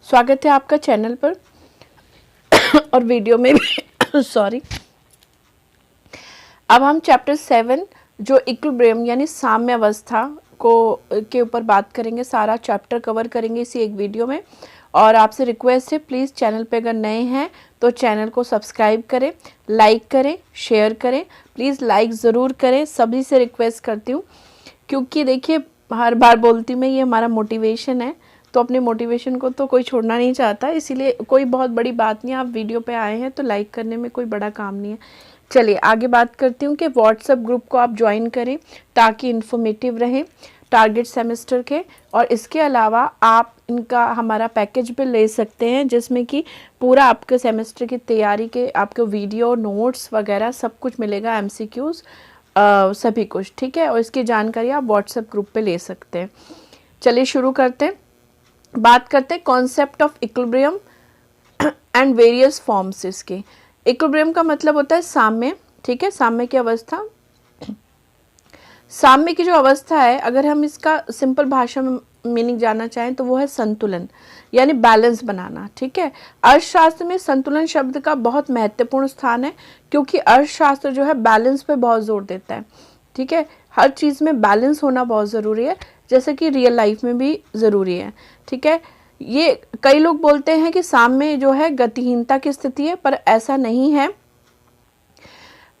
स्वागत है आपका चैनल पर और वीडियो में भी सॉरी। अब हम चैप्टर 7 जो इक्विलिब्रियम यानी साम्य अवस्था को के ऊपर बात करेंगे। सारा चैप्टर कवर करेंगे इसी एक वीडियो में। और आपसे रिक्वेस्ट है, प्लीज़ चैनल पे अगर नए हैं तो चैनल को सब्सक्राइब करें, लाइक करें, शेयर करें। प्लीज़ लाइक ज़रूर करें, सभी से रिक्वेस्ट करती हूँ, क्योंकि देखिए हर बार बोलती मैं, ये हमारा मोटिवेशन है, तो अपने मोटिवेशन को तो कोई छोड़ना नहीं चाहता। इसीलिए कोई बहुत बड़ी बात नहीं, आप वीडियो पे आए हैं तो लाइक करने में कोई बड़ा काम नहीं है। चलिए आगे बात करती हूँ कि व्हाट्सएप ग्रुप को आप ज्वाइन करें ताकि इन्फॉर्मेटिव रहें टारगेट सेमेस्टर के। और इसके अलावा आप इनका हमारा पैकेज भी ले सकते हैं, जिसमें कि पूरा आपके सेमेस्टर की तैयारी के आपको वीडियो, नोट्स वगैरह सब कुछ मिलेगा, MCQs सभी कुछ, ठीक है। और इसकी जानकारी आप व्हाट्सएप ग्रुप पे ले सकते हैं। चलिए शुरू करते हैं, बात करते हैं concept of equilibrium and various forms. इसके इक्विलिब्रियम का मतलब होता है साम्य, ठीक है, साम्य की अवस्था। साम्य की जो अवस्था है, अगर हम इसका सिंपल भाषा में मीनिंग जानना चाहें तो वो है संतुलन यानी बैलेंस बनाना, ठीक है। अर्थशास्त्र में संतुलन शब्द का बहुत महत्वपूर्ण स्थान है, क्योंकि अर्थशास्त्र जो है बैलेंस पे बहुत जोर देता है, ठीक है। हर चीज़ में बैलेंस होना बहुत ज़रूरी है, जैसे कि रियल लाइफ में भी ज़रूरी है, ठीक है। ये कई लोग बोलते हैं कि साम्य जो है गतिहीनता की स्थिति है, पर ऐसा नहीं है।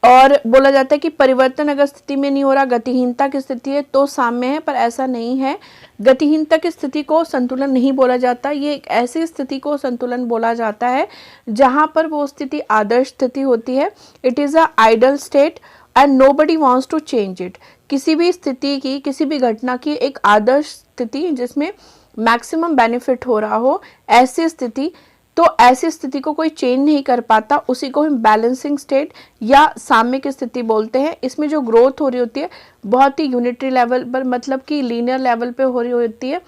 और बोला जाता है कि परिवर्तन अगर स्थिति में नहीं हो रहा, गतिहीनता की स्थिति है तो साम्य है, पर ऐसा नहीं है। गतिहीनता की स्थिति को संतुलन नहीं बोला जाता, ये एक ऐसी स्थिति को संतुलन बोला जाता है जहां पर वो स्थिति आदर्श स्थिति होती है। It is a ideal state and nobody wants to change it. किसी भी स्थिति की, किसी भी घटना की एक आदर्श स्थिति जिसमें मैक्सिमम बेनिफिट हो रहा हो, ऐसी स्थिति, तो ऐसी स्थिति को कोई चेंज नहीं कर पाता, उसी को हम बैलेंसिंग स्टेट या साम्य की स्थिति बोलते हैं। इसमें जो ग्रोथ हो रही होती है बहुत ही यूनिटरी लेवल पर, मतलब कि लीनियर लेवल पे हो रही होती है,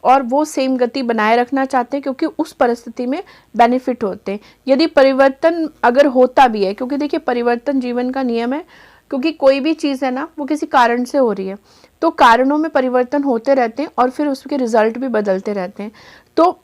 और वो सेम गति बनाए रखना चाहते हैं क्योंकि उस परिस्थिति में बेनिफिट होते हैं। यदि परिवर्तन अगर होता भी है, क्योंकि देखिए परिवर्तन जीवन का नियम है, क्योंकि कोई भी चीज़ है ना वो किसी कारण से हो रही है, तो कारणों में परिवर्तन होते रहते हैं और फिर उसके रिजल्ट भी बदलते रहते हैं। तो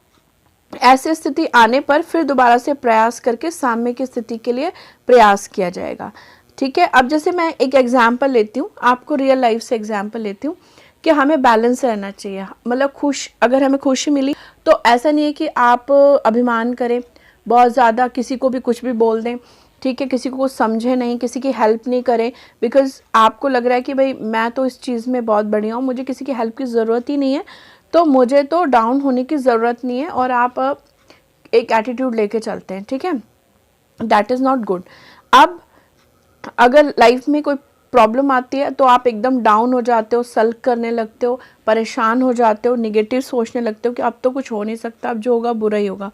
ऐसी स्थिति आने पर फिर दोबारा से प्रयास करके साम्य की स्थिति के लिए प्रयास किया जाएगा, ठीक है। अब जैसे मैं एक एग्जाम्पल लेती हूँ, आपको रियल लाइफ से एग्जाम्पल लेती हूँ कि हमें बैलेंस रहना चाहिए, मतलब अगर हमें खुशी मिली तो ऐसा नहीं है कि आप अभिमान करें बहुत ज़्यादा, किसी को भी कुछ भी बोल दें, ठीक है, किसी को कुछ समझे नहीं, किसी की हेल्प नहीं करें, बिकॉज आपको लग रहा है कि भाई मैं तो इस चीज़ में बहुत बढ़िया हूँ, मुझे किसी की हेल्प की ज़रूरत ही नहीं है, तो मुझे तो डाउन होने की ज़रूरत नहीं है, और आप एक एटीट्यूड लेके चलते हैं, ठीक है। That is not good. अब अगर लाइफ में कोई प्रॉब्लम आती है तो आप एकदम डाउन हो जाते हो, सल्क करने लगते हो, परेशान हो जाते हो, निगेटिव सोचने लगते हो कि अब तो कुछ हो नहीं सकता, अब जो होगा बुरा ही होगा।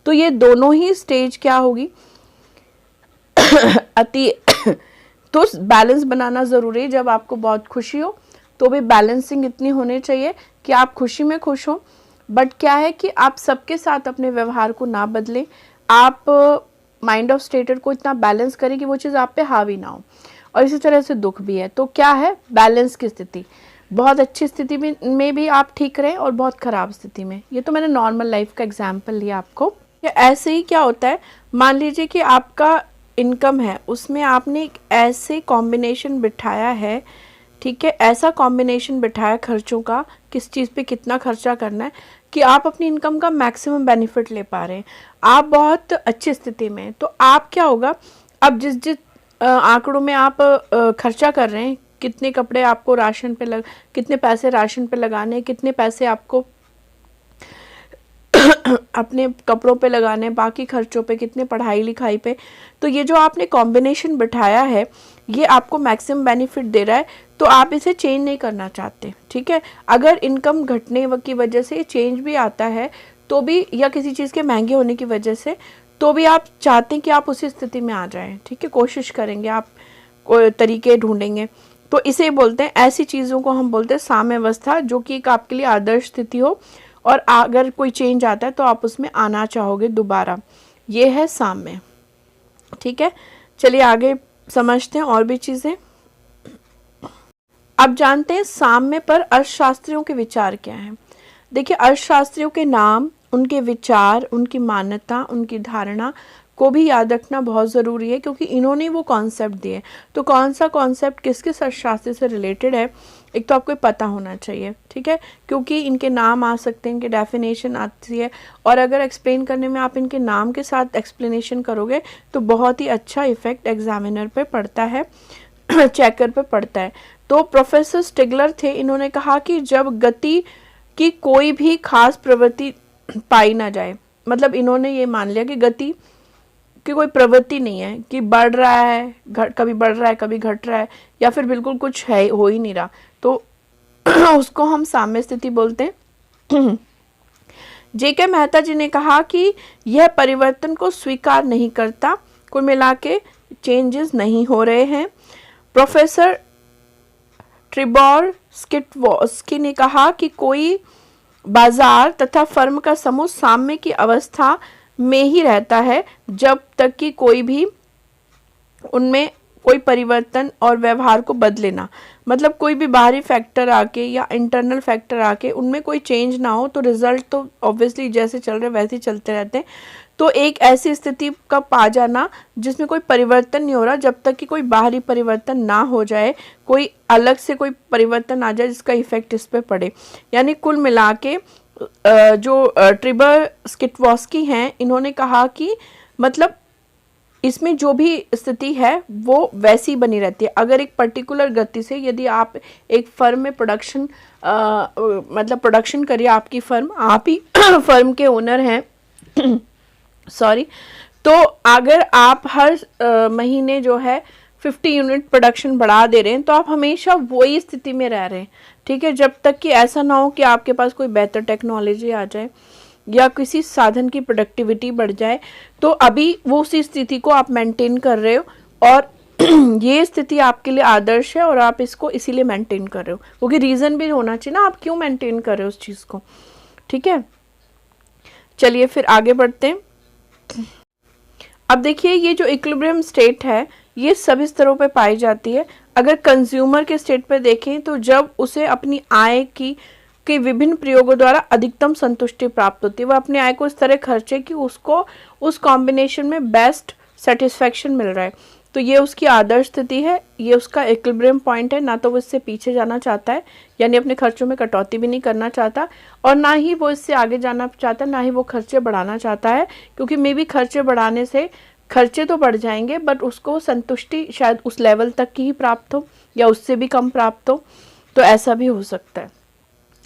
तो ये दोनों ही स्टेज क्या होगी अति तो बैलेंस बनाना ज़रूरी है। जब आपको बहुत खुशी हो तो भी बैलेंसिंग इतनी होनी चाहिए कि आप खुशी में खुश हो, बट क्या है कि आप सबके साथ अपने व्यवहार को ना बदलें, आप माइंड ऑफ स्टेट को इतना बैलेंस करें कि वो चीज़ आप पे हावी ना हो। और इसी तरह से दुख भी है, तो क्या है बैलेंस की स्थिति, बहुत अच्छी स्थिति में भी आप ठीक रहें और बहुत ख़राब स्थिति में। ये तो मैंने नॉर्मल लाइफ का एग्जाम्पल लिया आपको। ऐसे ही क्या होता है, मान लीजिए कि आपका इनकम है, उसमें आपने एक ऐसे कॉम्बिनेशन बिठाया है, ठीक है, ऐसा कॉम्बिनेशन बिठाया खर्चों का, किस चीज़ पे कितना खर्चा करना है, कि आप अपनी इनकम का मैक्सिमम बेनिफिट ले पा रहे हैं, आप बहुत अच्छी स्थिति में। तो आप क्या होगा, अब जिस आंकड़ों में आप खर्चा कर रहे हैं, कितने कपड़े आपको राशन पे कितने पैसे राशन पे लगाने, कितने पैसे आपको अपने कपड़ों पे लगाने, बाकी खर्चों पे, कितने पढ़ाई लिखाई पे, तो ये जो आपने कॉम्बिनेशन बिठाया है ये आपको मैक्सिमम बेनिफिट दे रहा है, तो आप इसे चेंज नहीं करना चाहते, ठीक है। अगर इनकम घटने की वजह से चेंज भी आता है तो भी, या किसी चीज़ के महंगे होने की वजह से, तो भी आप चाहते हैं कि आप उसी स्थिति में आ जाएं, ठीक है, कोशिश करेंगे, आप तरीके ढूंढेंगे। तो इसे बोलते हैं, ऐसी चीज़ों को हम बोलते हैं साम्य अवस्था, जो कि एक आपके लिए आदर्श स्थिति हो, और अगर कोई चेंज आता है तो आप उसमें आना चाहोगे दोबारा, ये है साम्य, ठीक है। चलिए आगे समझते हैं और भी चीज़ें। अब जानते हैं साम्य पर अर्थशास्त्रियों के विचार क्या हैं। देखिए अर्थशास्त्रियों के नाम उनके विचार, उनकी मान्यता, उनकी धारणा को भी याद रखना बहुत ज़रूरी है, क्योंकि इन्होंने वो कॉन्सेप्ट दिए। तो कौन सा कॉन्सेप्ट किस किस अर्थशास्त्र से रिलेटेड है, एक तो आपको पता होना चाहिए, ठीक है, क्योंकि इनके नाम आ सकते हैं, इनके डेफिनेशन आती है, और अगर एक्सप्लेन करने में आप इनके नाम के साथ एक्सप्लेनेशन करोगे तो बहुत ही अच्छा इफेक्ट एग्जामिनर पे पड़ता है, चेकर पे पड़ता है। तो प्रोफेसर स्टिगलर थे, इन्होंने कहा कि जब गति की कोई भी खास प्रवृत्ति पाई ना जाए, मतलब इन्होंने ये मान लिया कि गति की कोई प्रवृत्ति नहीं है, कि बढ़ रहा है, कभी बढ़ रहा है, कभी घट रहा है, या फिर बिल्कुल कुछ है हो ही नहीं रहा, तो उसको हम साम्य स्थिति बोलते हैं। जेके मेहता जी ने कहा कि यह परिवर्तन को स्वीकार नहीं करता, कुल मिला के चेंजेस नहीं हो रहे हैं। प्रोफेसर ट्रिबॉर स्किटवॉस्की ने कहा कि कोई बाजार तथा फर्म का समूह साम्य की अवस्था में ही रहता है जब तक कि कोई भी उनमें कोई परिवर्तन और व्यवहार को बदले ना, मतलब कोई भी बाहरी फैक्टर आके या इंटरनल फैक्टर आके उनमें कोई चेंज ना हो, तो रिजल्ट तो ऑब्वियसली जैसे चल रहे वैसे ही चलते रहते हैं। तो एक ऐसी स्थिति का पा जाना जिसमें कोई परिवर्तन नहीं हो रहा, जब तक कि कोई बाहरी परिवर्तन ना हो जाए, कोई अलग से कोई परिवर्तन आ जाए जिसका इफेक्ट इस पे पड़े। यानी कुल मिला के जो ट्रिबर स्किटवॉस्की हैं, इन्होंने कहा कि मतलब इसमें जो भी स्थिति है वो वैसी बनी रहती है। अगर एक पर्टिकुलर गति से यदि आप एक फर्म में प्रोडक्शन मतलब प्रोडक्शन करिए, आपकी फर्म, आप ही फर्म के ओनर हैं सॉरी, तो अगर आप हर महीने जो है 50 यूनिट प्रोडक्शन बढ़ा दे रहे हैं, तो आप हमेशा वही स्थिति में रह रहे हैं, ठीक है, जब तक कि ऐसा ना हो कि आपके पास कोई बेहतर टेक्नोलॉजी आ जाए या किसी साधन की प्रोडक्टिविटी बढ़ जाए, तो अभी वो उसी स्थिति को आप मेंटेन कर रहे हो, और ये स्थिति आपके लिए आदर्श है और आप इसको इसीलिए मेंटेन कर रहे हो, क्योंकि रीज़न भी होना चाहिए ना आप क्यों मेंटेन कर रहे हो उस चीज़ को, ठीक है। चलिए फिर आगे बढ़ते हैं। अब देखिए, ये जो इक्विलिब्रियम स्टेट है ये सभी स्तरों पे पाई जाती है। अगर कंज्यूमर के स्टेट पे देखें तो जब उसे अपनी आय की के विभिन्न प्रयोगों द्वारा अधिकतम संतुष्टि प्राप्त होती है, वह अपने आय को इस तरह खर्चे कि उसको उस कॉम्बिनेशन में बेस्ट सेटिस्फेक्शन मिल रहा है, तो ये उसकी आदर्श स्थिति है, ये उसका इक्विलिब्रियम पॉइंट है। ना तो वो इससे पीछे जाना चाहता है, यानी अपने खर्चों में कटौती भी नहीं करना चाहता, और ना ही वो इससे आगे जाना चाहता, ना ही वो खर्चे बढ़ाना चाहता है, क्योंकि मे बी खर्चे बढ़ाने से खर्चे तो बढ़ जाएंगे बट उसको संतुष्टि शायद उस लेवल तक की ही प्राप्त हो या उससे भी कम प्राप्त हो, तो ऐसा भी हो सकता है।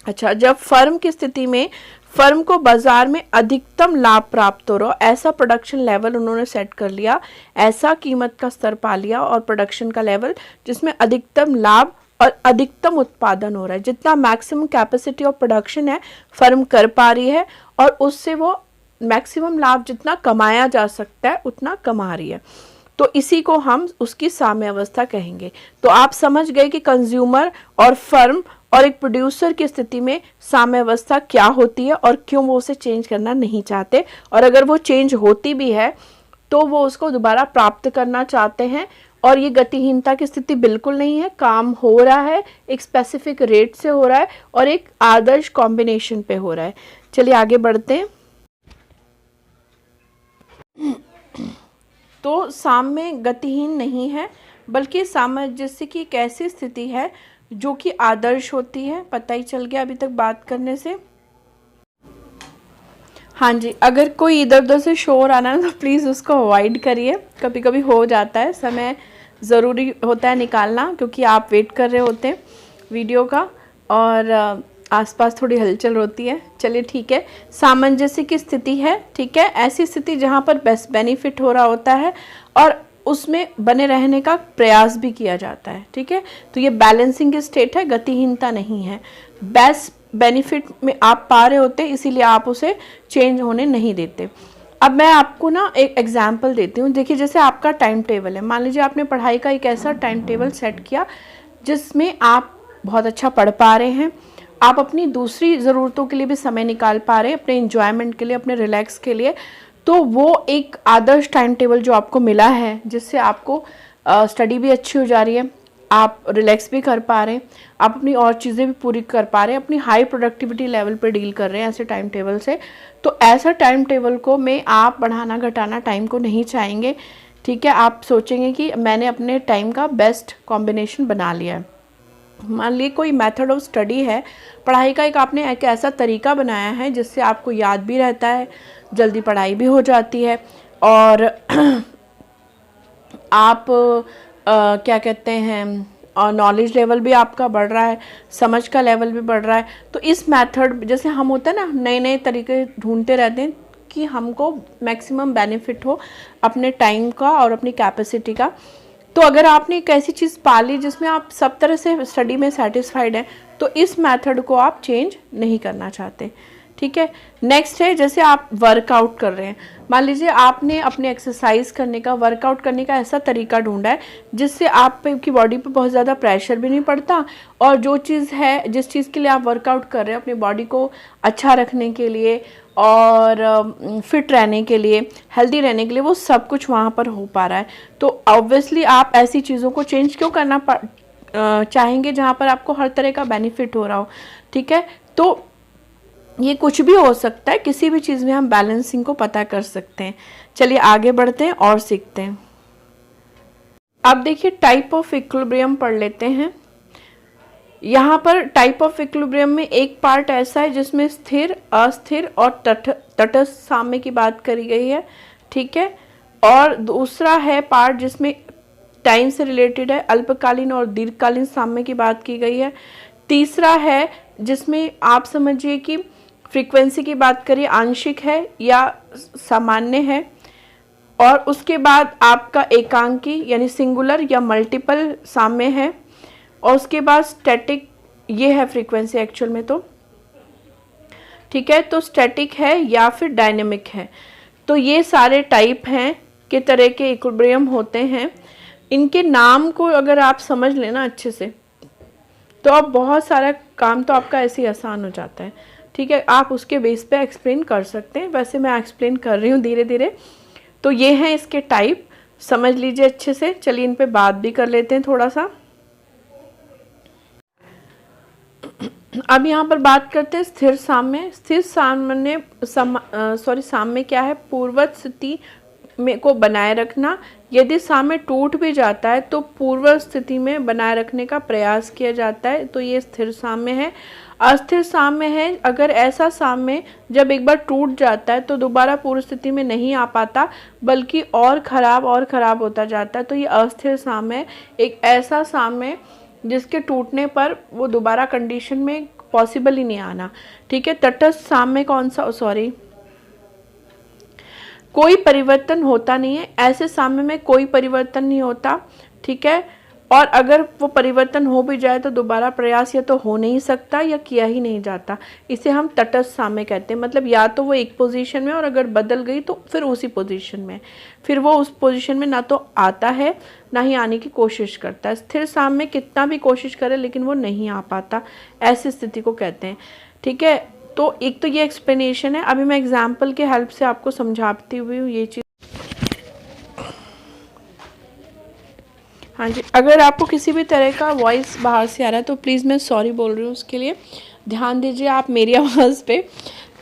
अच्छा, जब फर्म की स्थिति में फर्म को बाजार में अधिकतम लाभ प्राप्त हो रहा हो, ऐसा प्रोडक्शन लेवल उन्होंने सेट कर लिया, ऐसा कीमत का स्तर पा लिया और प्रोडक्शन का लेवल जिसमें अधिकतम लाभ और अधिकतम उत्पादन हो रहा है, जितना मैक्सिमम कैपेसिटी ऑफ प्रोडक्शन है फर्म कर पा रही है और उससे वो मैक्सिमम लाभ जितना कमाया जा सकता है उतना कमा रही है, तो इसी को हम उसकी साम्य अवस्था कहेंगे। तो आप समझ गए कि कंज्यूमर और फर्म और एक प्रोड्यूसर की स्थिति में साम्य अवस्था क्या होती है और क्यों वो उसे चेंज करना नहीं चाहते, और अगर वो चेंज होती भी है तो वो उसको दोबारा प्राप्त करना चाहते हैं, और ये गतिहीनता की स्थिति बिल्कुल नहीं है, काम हो रहा है, एक स्पेसिफिक रेट से हो रहा है और एक आदर्श कॉम्बिनेशन पे हो रहा है। चलिए आगे बढ़ते हैं। तो साम्य गतिहीन नहीं है, बल्कि सामंजस्य की एक ऐसी स्थिति है जो कि आदर्श होती है। पता ही चल गया अभी तक बात करने से। हाँ जी, अगर कोई इधर उधर से शोर आना है तो प्लीज़ उसको अवॉइड करिए, कभी कभी हो जाता है, समय ज़रूरी होता है निकालना, क्योंकि आप वेट कर रहे होते हैं वीडियो का और आसपास थोड़ी हलचल होती है। चलिए ठीक है, सामंजस्य की स्थिति है, ठीक है, ऐसी स्थिति जहाँ पर बेस्ट बेनिफिट हो रहा होता है और उसमें बने रहने का प्रयास भी किया जाता है, ठीक है। तो ये बैलेंसिंग की स्टेट है, गतिहीनता नहीं है, बेस्ट बेनिफिट में आप पा रहे होते हैं, इसीलिए आप उसे चेंज होने नहीं देते। अब मैं आपको ना एक एग्जांपल देती हूँ। देखिए, जैसे आपका टाइम टेबल है, मान लीजिए आपने पढ़ाई का एक ऐसा टाइम टेबल सेट किया जिसमें आप बहुत अच्छा पढ़ पा रहे हैं, आप अपनी दूसरी ज़रूरतों के लिए भी समय निकाल पा रहे हैं, अपने एंजॉयमेंट के लिए, अपने रिलैक्स के लिए, तो वो एक आदर्श टाइम टेबल जो आपको मिला है, जिससे आपको स्टडी भी अच्छी हो जा रही है, आप रिलैक्स भी कर पा रहे हैं, आप अपनी और चीज़ें भी पूरी कर पा रहे हैं, अपनी हाई प्रोडक्टिविटी लेवल पे डील कर रहे हैं ऐसे टाइम टेबल से। तो ऐसा टाइम टेबल को में आप बढ़ाना घटाना टाइम को नहीं चाहेंगे, ठीक है। आप सोचेंगे कि मैंने अपने टाइम का बेस्ट कॉम्बिनेशन बना लिया है। मान लीजिए कोई मेथड ऑफ स्टडी है, पढ़ाई का एक एक ऐसा तरीका बनाया है जिससे आपको याद भी रहता है, जल्दी पढ़ाई भी हो जाती है, और आप क्या कहते हैं, और नॉलेज लेवल भी आपका बढ़ रहा है, समझ का लेवल भी बढ़ रहा है। तो इस मेथड, जैसे हम होता है ना, नए नए तरीके ढूंढते रहते हैं कि हमको मैक्सिमम बेनिफिट हो अपने टाइम का और अपनी कैपेसिटी का। तो अगर आपने एक ऐसी चीज़ पा ली जिसमें आप सब तरह से स्टडी में सेटिस्फाइड हैं, तो इस मेथड को आप चेंज नहीं करना चाहते, ठीक है। नेक्स्ट है, जैसे आप वर्कआउट कर रहे हैं, मान लीजिए आपने अपने एक्सरसाइज करने का, वर्कआउट करने का ऐसा तरीका ढूंढा है जिससे आपकी बॉडी पे बहुत ज़्यादा प्रेशर भी नहीं पड़ता, और जो चीज़ है, जिस चीज़ के लिए आप वर्कआउट कर रहे हैं, अपनी बॉडी को अच्छा रखने के लिए और फिट रहने के लिए, हेल्दी रहने के लिए, वो सब कुछ वहाँ पर हो पा रहा है। तो ऑब्वियसली आप ऐसी चीज़ों को चेंज क्यों करना चाहेंगे जहाँ पर आपको हर तरह का बेनिफिट हो रहा हो, ठीक है। तो ये कुछ भी हो सकता है, किसी भी चीज़ में हम बैलेंसिंग को पता कर सकते हैं। चलिए आगे बढ़ते हैं और सीखते हैं। अब देखिए टाइप ऑफ इक्विलिब्रियम पढ़ लेते हैं। यहाँ पर टाइप ऑफ इक्विलिब्रियम में एक पार्ट ऐसा है जिसमें स्थिर, अस्थिर और तटस्थ साम्य की बात करी गई है, ठीक है। और दूसरा है पार्ट जिसमें टाइम से रिलेटेड है, अल्पकालीन और दीर्घकालीन साम्य की बात की गई है। तीसरा है जिसमें आप समझिए कि फ्रीक्वेंसी की बात करिए, आंशिक है या सामान्य है। और उसके बाद आपका एकांकी यानी सिंगुलर या मल्टीपल साम्य है। और उसके बाद स्टैटिक, ये है फ्रीक्वेंसी एक्चुअल में, तो ठीक है। तो स्टैटिक है या फिर डायनेमिक है। तो ये सारे टाइप हैं के तरह के इक्विलिब्रियम होते हैं। इनके नाम को अगर आप समझ लेना अच्छे से, तो अब बहुत सारा काम तो आपका ऐसे ही आसान हो जाता है, ठीक है। आप उसके बेस पे एक्सप्लेन कर सकते हैं, वैसे मैं एक्सप्लेन कर रही हूँ धीरे धीरे। तो ये हैं इसके टाइप, समझ लीजिए अच्छे से। चलिए इन पे बात भी कर लेते हैं थोड़ा सा। अब यहाँ पर बात करते हैं स्थिर साम्य। स्थिर साम्य साम्य क्या है? पूर्ववत स्थिति में को बनाए रखना। यदि साम्य टूट भी जाता है तो पूर्व स्थिति में बनाए रखने का प्रयास किया जाता है, तो ये स्थिर साम्य है। अस्थिर साम्य है, अगर ऐसा साम्य जब एक बार टूट जाता है तो दोबारा पूर्व स्थिति में नहीं आ पाता, बल्कि और ख़राब होता जाता है, तो ये अस्थिर साम्य है। एक ऐसा साम्य जिसके टूटने पर वो दोबारा कंडीशन में पॉसिबल ही नहीं आना, ठीक है। तटस्थ साम्य कौन सा? सॉरी, कोई परिवर्तन होता नहीं है, ऐसे साम्य में कोई परिवर्तन नहीं होता, ठीक है। और अगर वो परिवर्तन हो भी जाए तो दोबारा प्रयास या तो हो नहीं सकता या किया ही नहीं जाता, इसे हम तटस्थ साम्य कहते हैं। मतलब या तो वो एक पोजीशन में, और अगर बदल गई तो फिर उसी पोजीशन में, फिर वो उस पोजीशन में ना तो आता है ना ही आने की कोशिश करता है। स्थिर साम्य कितना भी कोशिश करे लेकिन वो नहीं आ पाता, ऐसी स्थिति को कहते हैं, ठीक है। तो एक तो ये एक्सप्लेनेशन है। अभी मैं एग्जाम्पल के हेल्प से आपको समझाती हुई हूँ ये चीज़। हाँ जी, अगर आपको किसी भी तरह का वॉइस बाहर से आ रहा है तो प्लीज़ मैं सॉरी बोल रही हूँ, उसके लिए ध्यान दीजिए आप मेरी आवाज़ पे।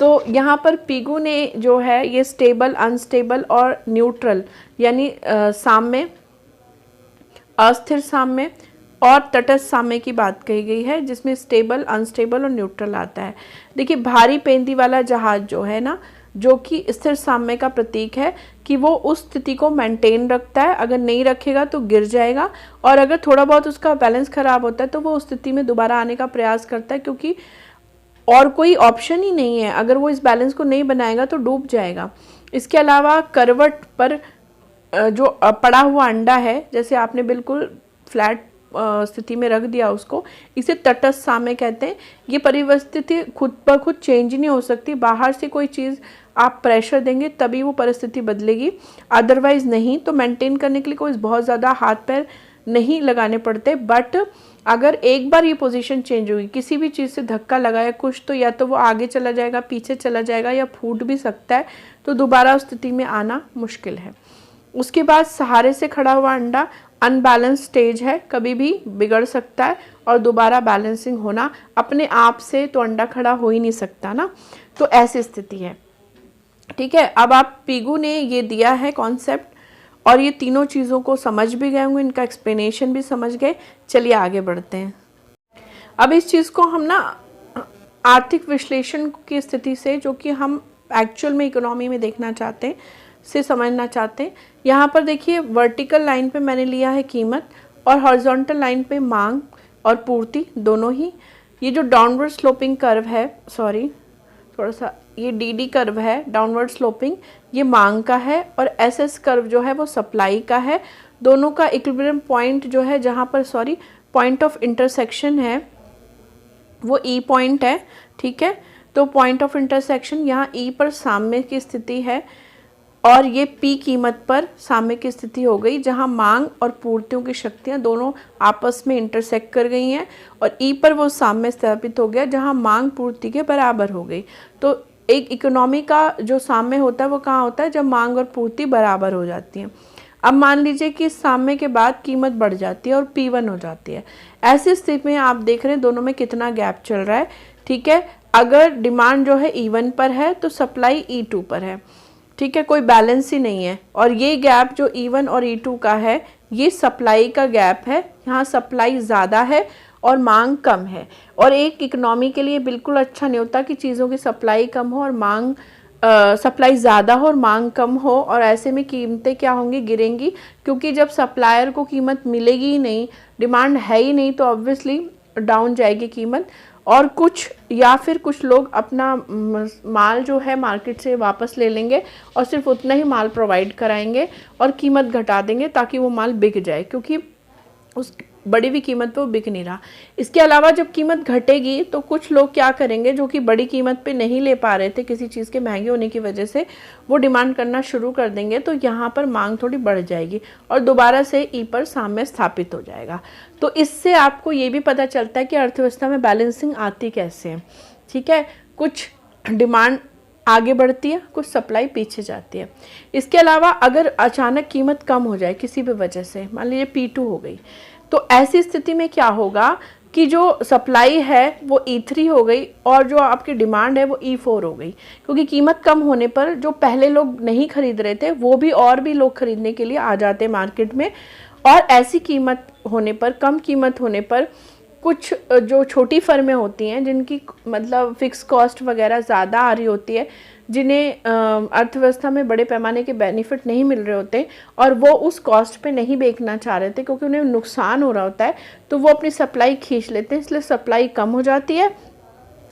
तो यहाँ पर पीगू ने जो है ये स्टेबल, अनस्टेबल और न्यूट्रल यानी साम्य, अस्थिर साम्य और तटस्थ साम्य की बात कही गई है, जिसमें स्टेबल, अनस्टेबल और न्यूट्रल आता है। देखिए भारी पेंदी वाला जहाज जो है ना, जो कि स्थिर साम्य का प्रतीक है कि वो उस स्थिति को मेंटेन रखता है, अगर नहीं रखेगा तो गिर जाएगा, और अगर थोड़ा बहुत उसका बैलेंस खराब होता है तो वो उस स्थिति में दोबारा आने का प्रयास करता है, क्योंकि और कोई ऑप्शन ही नहीं है। अगर वो इस बैलेंस को नहीं बनाएगा तो डूब जाएगा। इसके अलावा करवट पर जो पड़ा हुआ अंडा है, जैसे आपने बिल्कुल फ्लैट स्थिति में रख दिया उसको, इसे तटस्थ साम्य कहते हैं। ये परिस्थिति खुद ब खुद चेंज नहीं हो सकती, बाहर से कोई चीज़ आप प्रेशर देंगे तभी वो परिस्थिति बदलेगी, अदरवाइज नहीं। तो मेंटेन करने के लिए कोई बहुत ज़्यादा हाथ पैर नहीं लगाने पड़ते। बट अगर एक बार ये पोजीशन चेंज होगी, किसी भी चीज़ से धक्का लगाया कुछ, तो या तो वो आगे चला जाएगा, पीछे चला जाएगा, या फूट भी सकता है, तो दोबारा उस स्थिति में आना मुश्किल है। उसके बाद सहारे से खड़ा हुआ अंडा अनबैलेंस स्टेज है, कभी भी बिगड़ सकता है और दोबारा बैलेंसिंग होना अपने आप से तो अंडा खड़ा हो ही नहीं सकता ना, तो ऐसी स्थिति है। ठीक है, अब आप पीगू ने ये दिया है कॉन्सेप्ट और ये तीनों चीज़ों को समझ भी गए होंगे, इनका एक्सप्लेनेशन भी समझ गए। चलिए आगे बढ़ते हैं। अब इस चीज़ को हम ना आर्थिक विश्लेषण की स्थिति से, जो कि हम एक्चुअल में इकोनॉमी में देखना चाहते हैं, से समझना चाहते हैं। यहाँ पर देखिए वर्टिकल लाइन पे मैंने लिया है कीमत और हॉरिजॉन्टल लाइन पे मांग और पूर्ति दोनों ही। ये जो डाउनवर्ड स्लोपिंग कर्व है, सॉरी थोड़ा सा ये डी कर्व है डाउनवर्ड स्लोपिंग, ये मांग का है, और एस कर्व जो है वो सप्लाई का है। दोनों का इक्विलिब्रियम पॉइंट जो है, जहाँ पर सॉरी पॉइंट ऑफ इंटरसेक्शन है वो ई पॉइंट है। ठीक है, तो पॉइंट ऑफ इंटरसेक्शन यहाँ ई पर साम्य की स्थिति है और ये पी कीमत पर साम्य की स्थिति हो गई, जहाँ मांग और पूर्तियों की शक्तियाँ दोनों आपस में इंटरसेक्ट कर गई हैं और ई पर वो साम्य स्थापित हो गया, जहाँ मांग पूर्ति के बराबर हो गई। तो एक इकोनॉमी का जो साम्य होता है वो कहाँ होता है, जब मांग और पूर्ति बराबर हो जाती हैं। अब मान लीजिए कि इस साम्य के बाद कीमत बढ़ जाती है और P1 हो जाती है। ऐसी स्थिति में आप देख रहे हैं दोनों में कितना गैप चल रहा है। ठीक है, अगर डिमांड जो है E1 पर है तो सप्लाई E2 पर है। ठीक है, कोई बैलेंस ही नहीं है, और ये गैप जो E1 और E2 का है ये सप्लाई का गैप है। यहाँ सप्लाई ज़्यादा है और मांग कम है, और एक इकोनॉमी के लिए बिल्कुल अच्छा नहीं होता कि चीज़ों की सप्लाई कम हो और मांग सप्लाई ज़्यादा हो और मांग कम हो, और ऐसे में कीमतें क्या होंगी, गिरेंगी। क्योंकि जब सप्लायर को कीमत मिलेगी ही नहीं, डिमांड है ही नहीं, तो ऑब्वियसली डाउन जाएगी कीमत। और कुछ या फिर कुछ लोग अपना माल जो है मार्केट से वापस ले लेंगे और सिर्फ उतना ही माल प्रोवाइड कराएंगे और कीमत घटा देंगे ताकि वो माल बिक जाए, क्योंकि उस बड़ी हुई कीमत पे वो बिक नहीं रहा। इसके अलावा जब कीमत घटेगी तो कुछ लोग क्या करेंगे, जो कि बड़ी कीमत पे नहीं ले पा रहे थे किसी चीज़ के महंगे होने की वजह से, वो डिमांड करना शुरू कर देंगे, तो यहाँ पर मांग थोड़ी बढ़ जाएगी और दोबारा से ई पर साम्य स्थापित हो जाएगा। तो इससे आपको ये भी पता चलता है कि अर्थव्यवस्था में बैलेंसिंग आती कैसे है। ठीक है, कुछ डिमांड आगे बढ़ती है, कुछ सप्लाई पीछे जाती है। इसके अलावा अगर अचानक कीमत कम हो जाए किसी भी वजह से, मान लीजिए P2 हो गई, तो ऐसी स्थिति में क्या होगा कि जो सप्लाई है वो E3 हो गई और जो आपकी डिमांड है वो E4 हो गई, क्योंकि कीमत कम होने पर जो पहले लोग नहीं खरीद रहे थे वो भी और भी लोग खरीदने के लिए आ जाते हैं मार्केट में। और ऐसी कीमत होने पर, कम कीमत होने पर, कुछ जो छोटी फर्में होती हैं जिनकी मतलब फिक्स कॉस्ट वगैरह ज़्यादा आ रही होती है, जिन्हें अर्थव्यवस्था में बड़े पैमाने के बेनिफिट नहीं मिल रहे होते और वो उस कॉस्ट पे नहीं बेचना चाह रहे थे क्योंकि उन्हें नुकसान हो रहा होता है, तो वो अपनी सप्लाई खींच लेते हैं, इसलिए सप्लाई कम हो जाती है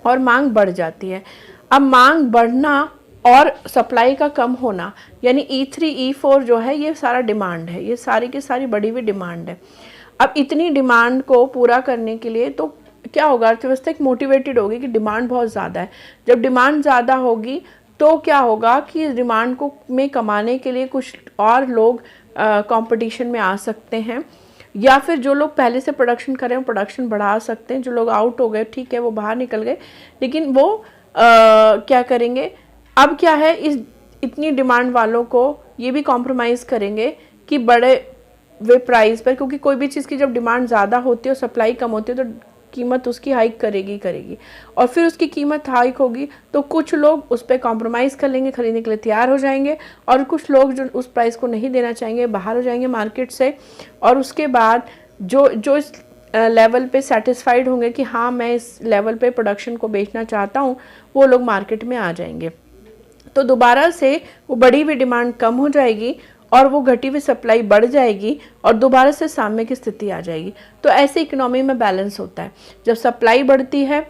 और मांग बढ़ जाती है। अब मांग बढ़ना और सप्लाई का कम होना, यानी E3 E4 जो है ये सारा डिमांड है, ये सारी की सारी बढ़ी हुई डिमांड है। अब इतनी डिमांड को पूरा करने के लिए तो क्या होगा, अर्थव्यवस्था एक मोटिवेटेड होगी कि डिमांड बहुत ज़्यादा है। जब डिमांड ज़्यादा होगी तो क्या होगा कि डिमांड को में कमाने के लिए कुछ और लोग कंपटीशन में आ सकते हैं, या फिर जो लोग पहले से प्रोडक्शन कर रहे हैं प्रोडक्शन बढ़ा सकते हैं। जो लोग आउट हो गए, ठीक है, वो बाहर निकल गए, लेकिन वो क्या करेंगे, अब क्या है, इस इतनी डिमांड वालों को ये भी कॉम्प्रोमाइज़ करेंगे कि बड़े वे प्राइस पर, क्योंकि कोई भी चीज़ की जब डिमांड ज़्यादा होती है और सप्लाई कम होती है तो कीमत उसकी हाइक करेगी, और फिर उसकी कीमत हाइक होगी तो कुछ लोग उस पर कॉम्प्रोमाइज़ कर लेंगे, खरीदने के लिए तैयार हो जाएंगे, और कुछ लोग जो उस प्राइस को नहीं देना चाहेंगे बाहर हो जाएंगे मार्केट से। और उसके बाद जो इस लेवल पे सेटिस्फाइड होंगे कि हाँ मैं इस लेवल पे प्रोडक्शन को बेचना चाहता हूँ, वो लोग मार्केट में आ जाएंगे। तो दोबारा से वो बढ़ी हुई डिमांड कम हो जाएगी और वो घटी हुई सप्लाई बढ़ जाएगी और दोबारा से साम्य की स्थिति आ जाएगी। तो ऐसे इकोनॉमी में बैलेंस होता है। जब सप्लाई बढ़ती है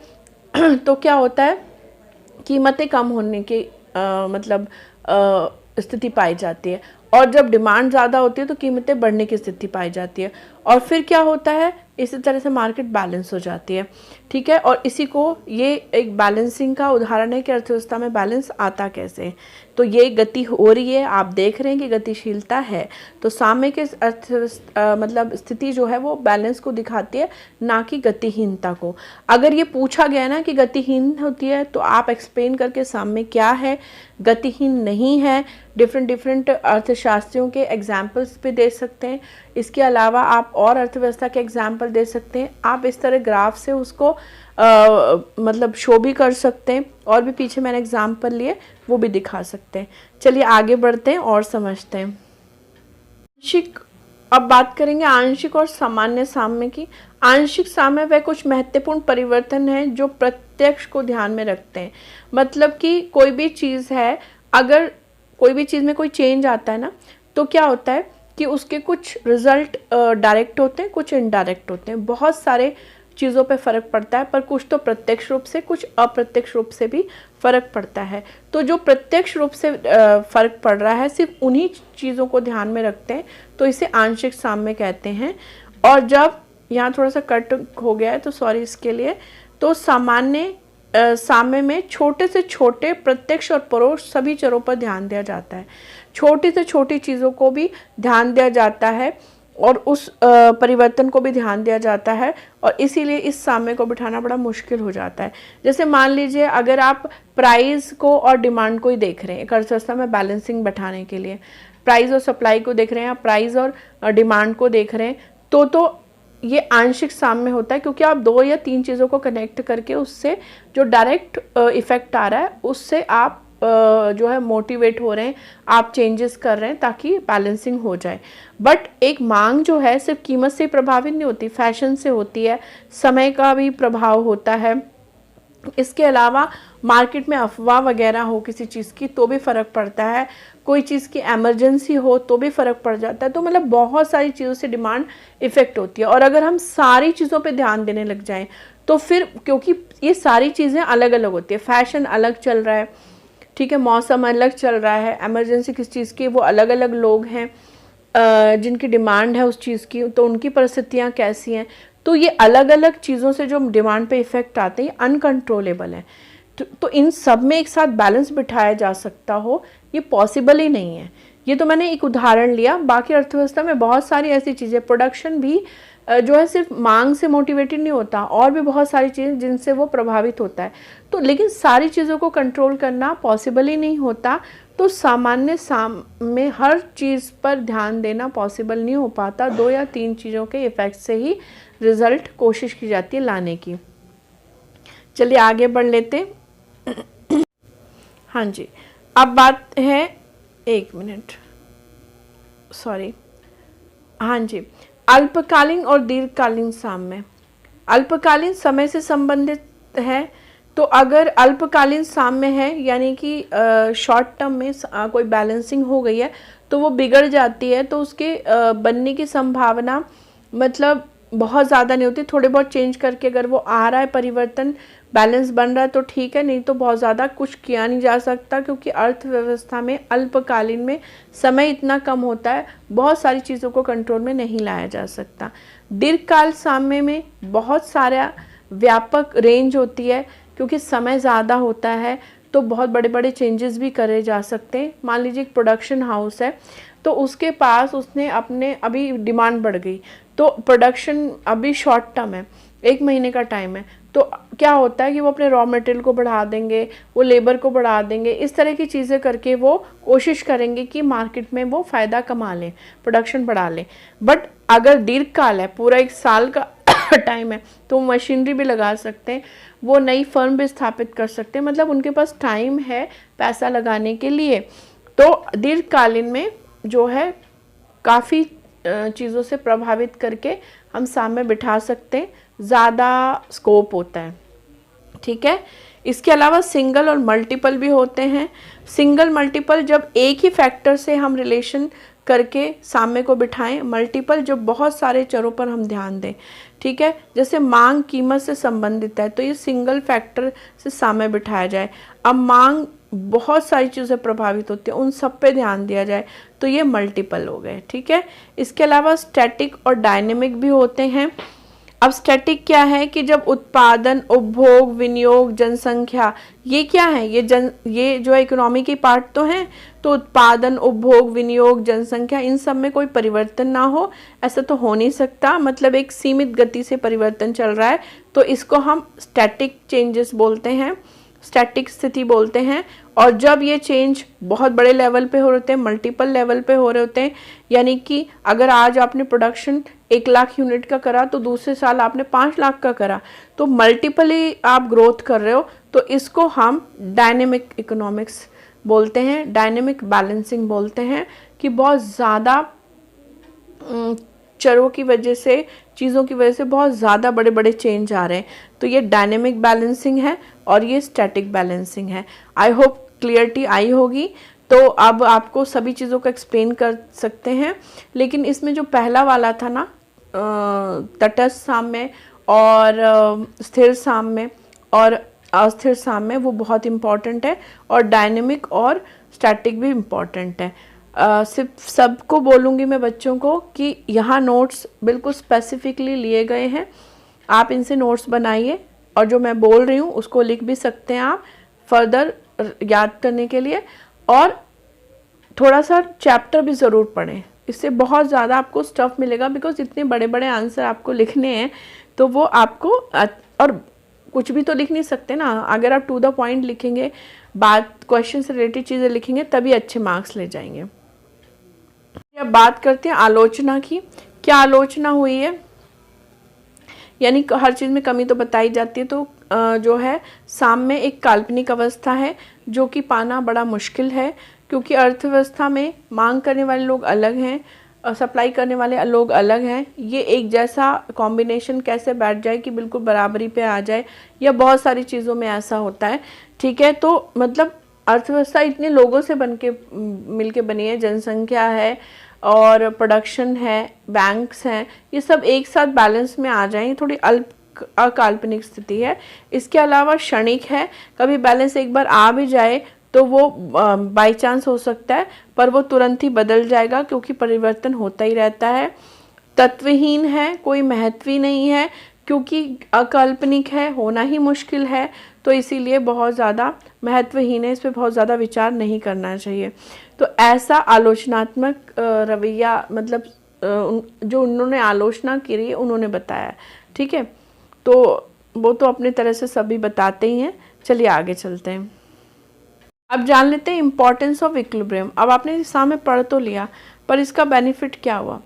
तो क्या होता है, कीमतें कम होने की मतलब स्थिति पाई जाती है, और जब डिमांड ज़्यादा होती है तो कीमतें बढ़ने की स्थिति पाई जाती है, और फिर क्या होता है, इसी तरह से मार्केट बैलेंस हो जाती है। ठीक है, और इसी को ये एक बैलेंसिंग का उदाहरण है कि अर्थव्यवस्था में बैलेंस आता कैसे। तो ये गति हो रही है, आप देख रहे हैं कि गतिशीलता है, तो साम्य के अर्थव्यवस्था मतलब स्थिति जो है वो बैलेंस को दिखाती है, ना कि गतिहीनता को। अगर ये पूछा गया ना कि गतिहीन होती है तो आप एक्सप्लेन करके साम्य क्या है, गतिहीन नहीं है। डिफरेंट अर्थशास्त्र अर्थशास्त्रियों के एग्जाम्पल्स भी दे सकते हैं। इसके अलावा आप और अर्थव्यवस्था के एग्जाम्पल दे सकते हैं। आप इस तरह ग्राफ से उसको मतलब शो भी कर सकते हैं, और भी पीछे मैंने एग्जाम्पल लिए वो भी दिखा सकते हैं। चलिए आगे बढ़ते हैं और समझते हैं। आंशिक, अब बात करेंगे आंशिक और सामान्य साम्य की। आंशिक साम्य वह कुछ महत्वपूर्ण परिवर्तन हैं जो प्रत्यक्ष को ध्यान में रखते हैं। मतलब कि कोई भी चीज़ है, अगर कोई भी चीज़ में कोई चेंज आता है ना, तो क्या होता है कि उसके कुछ रिजल्ट डायरेक्ट होते हैं, कुछ इनडायरेक्ट होते हैं। बहुत सारे चीज़ों पे फ़र्क पड़ता है, पर कुछ तो प्रत्यक्ष रूप से, कुछ अप्रत्यक्ष रूप से भी फ़र्क पड़ता है। तो जो प्रत्यक्ष रूप से फ़र्क पड़ रहा है, सिर्फ उन्हीं चीज़ों को ध्यान में रखते हैं, तो इसे आंशिक साम्य कहते हैं। और जब यहाँ थोड़ा सा कट हो गया है तो सॉरी इसके लिए। तो सामान्य साम्य में छोटे से छोटे प्रत्यक्ष और परोक्ष सभी चरों पर ध्यान दिया जाता है। छोटी से छोटी चीज़ों को भी ध्यान दिया जाता है और उस परिवर्तन को भी ध्यान दिया जाता है, और इसीलिए इस साम्य को बिठाना बड़ा मुश्किल हो जाता है। जैसे मान लीजिए अगर आप प्राइस को और डिमांड को ही देख रहे हैं, एक अर्थव्यवस्था में बैलेंसिंग बैठाने के लिए प्राइस और सप्लाई को देख रहे हैं, या प्राइस और डिमांड को देख रहे हैं, तो ये आंशिक साम्य होता है, क्योंकि आप 2 या 3 चीज़ों को कनेक्ट करके उससे जो डायरेक्ट इफेक्ट आ रहा है उससे आप जो है मोटिवेट हो रहे हैं, आप चेंजेस कर रहे हैं ताकि बैलेंसिंग हो जाए। बट एक मांग जो है सिर्फ कीमत से प्रभावित नहीं होती, फैशन से होती है, समय का भी प्रभाव होता है। इसके अलावा मार्केट में अफवाह वगैरह हो किसी चीज़ की तो भी फ़र्क पड़ता है, कोई चीज़ की इमरजेंसी हो तो भी फ़र्क पड़ जाता है। तो मतलब बहुत सारी चीज़ों से डिमांड इफ़ेक्ट होती है, और अगर हम सारी चीज़ों पे ध्यान देने लग जाएं तो फिर, क्योंकि ये सारी चीज़ें अलग अलग होती है, फैशन अलग चल रहा है, ठीक है, मौसम अलग चल रहा है, इमरजेंसी किस चीज़ की, वो अलग अलग लोग हैं जिनकी डिमांड है उस चीज़ की, तो उनकी परिस्थितियाँ कैसी हैं, तो ये अलग अलग चीज़ों से जो डिमांड पे इफ़ेक्ट आते हैं अनकंट्रोलेबल है। तो इन सब में एक साथ बैलेंस बिठाया जा सकता हो, ये पॉसिबल ही नहीं है। ये तो मैंने एक उदाहरण लिया, बाकी अर्थव्यवस्था में बहुत सारी ऐसी चीज़ें, प्रोडक्शन भी जो है सिर्फ मांग से मोटिवेटेड नहीं होता, और भी बहुत सारी चीज़ें जिनसे वो प्रभावित होता है। तो लेकिन सारी चीज़ों को कंट्रोल करना पॉसिबल ही नहीं होता, तो सामान्य में हर चीज़ पर ध्यान देना पॉसिबल नहीं हो पाता। 2 या 3 चीज़ों के इफेक्ट से ही रिजल्ट कोशिश की जाती है लाने की। चलिए आगे बढ़ लेते। हाँ जी, अब बात है, एक मिनट, सॉरी, हाँ जी, अल्पकालीन और दीर्घकालीन साम्य। अल्पकालीन समय से संबंधित है, तो अगर अल्पकालीन साम्य है यानी कि शॉर्ट टर्म में कोई बैलेंसिंग हो गई है तो वो बिगड़ जाती है, तो उसके बनने की संभावना मतलब बहुत ज़्यादा नहीं होती। थोड़े बहुत चेंज करके अगर वो आ रहा है परिवर्तन, बैलेंस बन रहा है तो ठीक है, नहीं तो बहुत ज़्यादा कुछ किया नहीं जा सकता, क्योंकि अर्थव्यवस्था में अल्पकालीन में समय इतना कम होता है, बहुत सारी चीज़ों को कंट्रोल में नहीं लाया जा सकता। दीर्घकाल साम्य में बहुत सारा व्यापक रेंज होती है, क्योंकि समय ज़्यादा होता है तो बहुत बड़े बड़े चेंजेस भी करे जा सकते हैं। मान लीजिए एक प्रोडक्शन हाउस है, तो उसके पास उसने अपने अभी डिमांड बढ़ गई, तो प्रोडक्शन अभी शॉर्ट टर्म है, 1 महीने का टाइम है, तो क्या होता है कि वो अपने रॉ मटेरियल को बढ़ा देंगे, वो लेबर को बढ़ा देंगे, इस तरह की चीज़ें करके वो कोशिश करेंगे कि मार्केट में वो फ़ायदा कमा लें, प्रोडक्शन बढ़ा लें। बट अगर दीर्घकाल है, पूरा 1 साल का टाइम है, तो वो मशीनरी भी लगा सकते हैं, वो नई फर्म भी स्थापित कर सकते हैं, मतलब उनके पास टाइम है पैसा लगाने के लिए। तो दीर्घकालीन में जो है काफ़ी चीज़ों से प्रभावित करके हम सामने बिठा सकते हैं, ज़्यादा स्कोप होता है, ठीक है। इसके अलावा सिंगल और मल्टीपल भी होते हैं। सिंगल मल्टीपल जब एक ही फैक्टर से हम रिलेशन करके साम्य को बिठाएं, मल्टीपल जब बहुत सारे चरों पर हम ध्यान दें, ठीक है। जैसे मांग कीमत से संबंधित है तो ये सिंगल फैक्टर से साम्य बिठाया जाए। अब मांग बहुत सारी चीज़ें प्रभावित होती है, उन सब पे ध्यान दिया जाए तो ये मल्टीपल हो गए, ठीक है। इसके अलावा स्टैटिक और डायनेमिक भी होते हैं। अब स्टैटिक क्या है कि जब उत्पादन, उपभोग, विनियोग, जनसंख्या, ये क्या है, ये जो इकोनॉमी की पार्ट तो हैं, तो उत्पादन, उपभोग, विनियोग, जनसंख्या, इन सब में कोई परिवर्तन ना हो, ऐसा तो हो नहीं सकता। मतलब एक सीमित गति से परिवर्तन चल रहा है, तो इसको हम स्टैटिक चेंजेस बोलते हैं। स्टैटिक स्थिति बोलते हैं। और जब ये चेंज बहुत बड़े लेवल पे हो रहे हैं, मल्टीपल लेवल पे हो रहे होते हैं, यानी कि अगर आज आपने प्रोडक्शन 1 लाख यूनिट का करा तो दूसरे साल आपने 5 लाख का करा, तो मल्टीपली आप ग्रोथ कर रहे हो, तो इसको हम डायनेमिक इकोनॉमिक्स बोलते हैं, डायनेमिक बैलेंसिंग बोलते हैं, कि बहुत ज़्यादा चरों की वजह से, चीज़ों की वजह से बहुत ज़्यादा बड़े बड़े चेंज आ रहे हैं। तो ये डायनेमिक बैलेंसिंग है और ये स्टैटिक बैलेंसिंग है। आई होप क्लियरिटी आई होगी। तो अब आपको सभी चीज़ों को एक्सप्लेन कर सकते हैं, लेकिन इसमें जो पहला वाला था ना, तटस्थ साम्य और स्थिर साम्य और अस्थिर साम्य, वो बहुत इम्पॉर्टेंट है, और डायनेमिक और स्टैटिक भी इम्पॉर्टेंट है। सिर्फ सबको बोलूँगी मैं बच्चों को कि यहाँ नोट्स बिल्कुल स्पेसिफिकली लिए गए हैं, आप इनसे नोट्स बनाइए, और जो मैं बोल रही हूँ उसको लिख भी सकते हैं आप फर्दर याद करने के लिए। और थोड़ा सा चैप्टर भी ज़रूर पढ़ें, इससे बहुत ज़्यादा आपको स्टफ मिलेगा, बिकॉज इतने बड़े बड़े आंसर आपको लिखने हैं, तो वो आपको, और कुछ भी तो लिख नहीं सकते ना, अगर आप टू द पॉइंट लिखेंगे, बात क्वेश्चन से रिलेटेड चीज़ें लिखेंगे, तभी अच्छे मार्क्स ले जाएंगे। अब बात करते हैं आलोचना की। क्या आलोचना हुई है? यानी हर चीज़ में कमी तो बताई जाती है, तो जो है साम्य एक काल्पनिक अवस्था है जो कि पाना बड़ा मुश्किल है, क्योंकि अर्थव्यवस्था में मांग करने वाले लोग अलग हैं और सप्लाई करने वाले लोग अलग हैं। ये एक जैसा कॉम्बिनेशन कैसे बैठ जाए कि बिल्कुल बराबरी पे आ जाए, या बहुत सारी चीज़ों में ऐसा होता है। ठीक है, तो मतलब अर्थव्यवस्था इतने लोगों से मिलके बनी है, जनसंख्या है और प्रोडक्शन है, बैंक्स हैं, ये सब एक साथ बैलेंस में आ जाएं, थोड़ी अकाल्पनिक स्थिति है। इसके अलावा क्षणिक है, कभी बैलेंस एक बार आ भी जाए तो वो बाई चांस हो सकता है, पर वो तुरंत ही बदल जाएगा, क्योंकि परिवर्तन होता ही रहता है। तत्वहीन है, कोई महत्व ही नहीं है, क्योंकि अकाल्पनिक है, होना ही मुश्किल है, तो इसीलिए बहुत ज़्यादा महत्वहीन है, इस पर बहुत ज़्यादा विचार नहीं करना चाहिए। तो ऐसा आलोचनात्मक रवैया, मतलब जो उन्होंने आलोचना की उन्होंने बताया। ठीक है, तो वो तो अपने तरह से सभी बताते ही हैं। चलिए आगे चलते हैं। अब जान लेते हैं इम्पोर्टेंस ऑफ इक्विलिब्रियम। अब आपने सामने पढ़ तो लिया, पर इसका बेनिफिट क्या हुआ?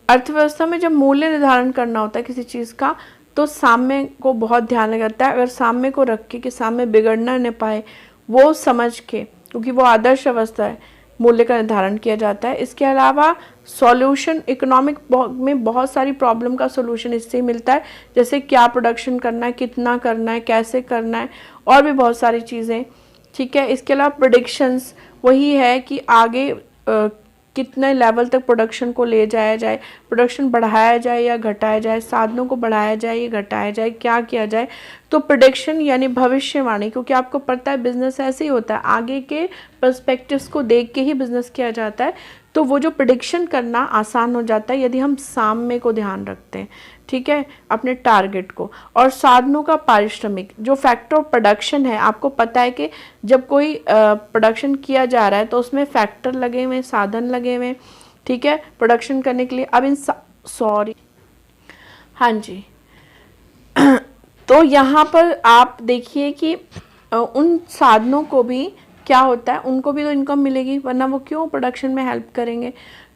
अर्थव्यवस्था में जब मूल्य निर्धारण करना होता है किसी चीज़ का, तो साम्य को बहुत ध्यान रखता है। अगर साम्य को रख के कि साम्य बिगड़ना न पाए, वो समझ के, क्योंकि वो आदर्श अवस्था है, मूल्य का निर्धारण किया जाता है। इसके अलावा सॉल्यूशन, इकोनॉमिक में बहुत सारी प्रॉब्लम का सॉल्यूशन इससे ही मिलता है, जैसे क्या प्रोडक्शन करना है, कितना करना है, कैसे करना है, और भी बहुत सारी चीज़ें। ठीक है, इसके अलावा प्रेडिक्शंस वही है कि आगे कितने लेवल तक प्रोडक्शन को ले जाया जाए, प्रोडक्शन बढ़ाया जाए या घटाया जाए, साधनों को बढ़ाया जाए या घटाया जाए, क्या किया जाए। तो प्रेडिक्शन यानी भविष्यवाणी, क्योंकि आपको पता है बिजनेस ऐसे ही होता है, आगे के पर्सपेक्टिव्स को देख के ही बिजनेस किया जाता है। तो वो जो प्रेडिक्शन करना आसान हो जाता है यदि हम साम्य को ध्यान रखते हैं। ठीक है, अपने टारगेट को। और साधनों का पारिश्रमिक, जो फैक्टर ऑफ प्रोडक्शन है, आपको पता है कि जब कोई प्रोडक्शन किया जा रहा है तो उसमें फैक्टर लगे हुए, साधन लगे हुए। ठीक है, प्रोडक्शन करने के लिए। अब इन हाँ जी तो यहाँ पर आप देखिए कि उन साधनों को भी क्या होता है, उनको भी तो इनकम मिलेगी, वरना वो क्यों प्रोडक्शन में हेल्प करेंगे।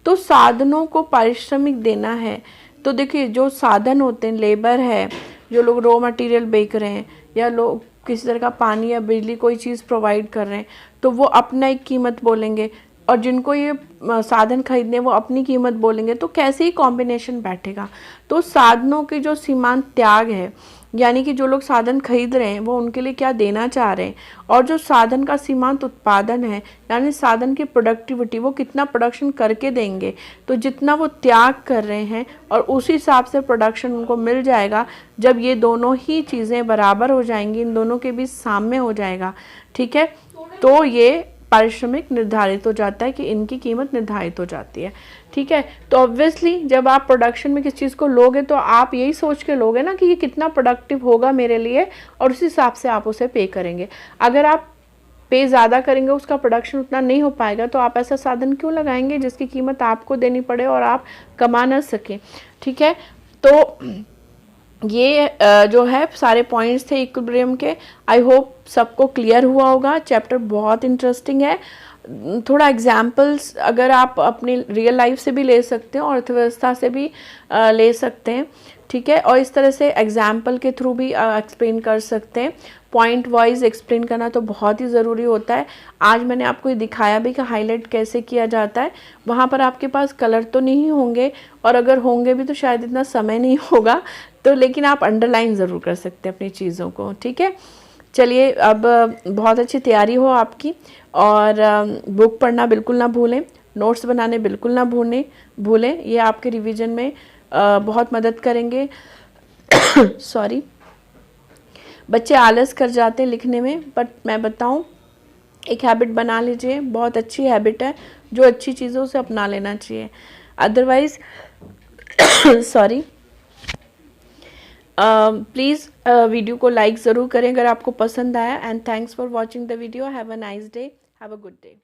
तो साधनों को पारिश्रमिक देना है। तो देखिए जो साधन होते हैं, लेबर है, जो लोग रॉ मटेरियल बेच रहे हैं, या लोग किसी तरह का पानी या बिजली कोई चीज़ प्रोवाइड कर रहे हैं, तो वो अपना एक कीमत बोलेंगे, और जिनको ये साधन खरीदने वो अपनी कीमत बोलेंगे। तो कैसे ही कॉम्बिनेशन बैठेगा। तो साधनों के जो सीमांत त्याग है, यानी कि जो लोग साधन खरीद रहे हैं वो उनके लिए क्या देना चाह रहे हैं, और जो साधन का सीमांत उत्पादन है, यानी साधन की प्रोडक्टिविटी, वो कितना प्रोडक्शन करके देंगे, तो जितना वो त्याग कर रहे हैं और उसी हिसाब से प्रोडक्शन उनको मिल जाएगा। जब ये दोनों ही चीज़ें बराबर हो जाएंगी, इन दोनों के बीच साम्य हो जाएगा, ठीक है, तो ये पारिश्रमिक निर्धारित हो जाता है कि इनकी कीमत निर्धारित हो जाती है। ठीक है, तो ऑब्वियसली जब आप प्रोडक्शन में किस चीज़ को लोगे तो आप यही सोच के लोगे ना कि ये कितना प्रोडक्टिव होगा मेरे लिए, और उस हिसाब से आप उसे पे करेंगे। अगर आप पे ज़्यादा करेंगे, उसका प्रोडक्शन उतना नहीं हो पाएगा, तो आप ऐसा साधन क्यों लगाएंगे जिसकी कीमत आपको देनी पड़े और आप कमा ना सकें। ठीक है, तो ये जो है सारे पॉइंट्स थे इक्विलिब्रियम के। आई होप सबको क्लियर हुआ होगा। चैप्टर बहुत इंटरेस्टिंग है। थोड़ा एग्जाम्पल्स अगर आप अपनी रियल लाइफ से भी ले सकते हैं और अर्थव्यवस्था से भी ले सकते हैं, ठीक है। और इस तरह से एग्जाम्पल के थ्रू भी एक्सप्लेन कर सकते हैं। पॉइंट वाइज एक्सप्लेन करना तो बहुत ही ज़रूरी होता है। आज मैंने आपको ये दिखाया भी कि हाईलाइट कैसे किया जाता है। वहाँ पर आपके पास कलर तो नहीं होंगे, और अगर होंगे भी तो शायद इतना समय नहीं होगा, तो लेकिन आप अंडरलाइन ज़रूर कर सकते हैं अपनी चीज़ों को, ठीक है। चलिए, अब बहुत अच्छी तैयारी हो आपकी, और बुक पढ़ना बिल्कुल ना भूलें, नोट्स बनाने बिल्कुल ना भूलें। ये आपके रिवीजन में बहुत मदद करेंगे। सॉरी, बच्चे आलस कर जाते हैं लिखने में, बट मैं बताऊं, एक हैबिट बना लीजिए, बहुत अच्छी हैबिट है, जो अच्छी चीज़ों से अपना लेना चाहिए। अदरवाइज सॉरी, प्लीज़ वीडियो को लाइक ज़रूर करें अगर आपको पसंद आया। And thanks for watching the video. Have a nice day, have a good day.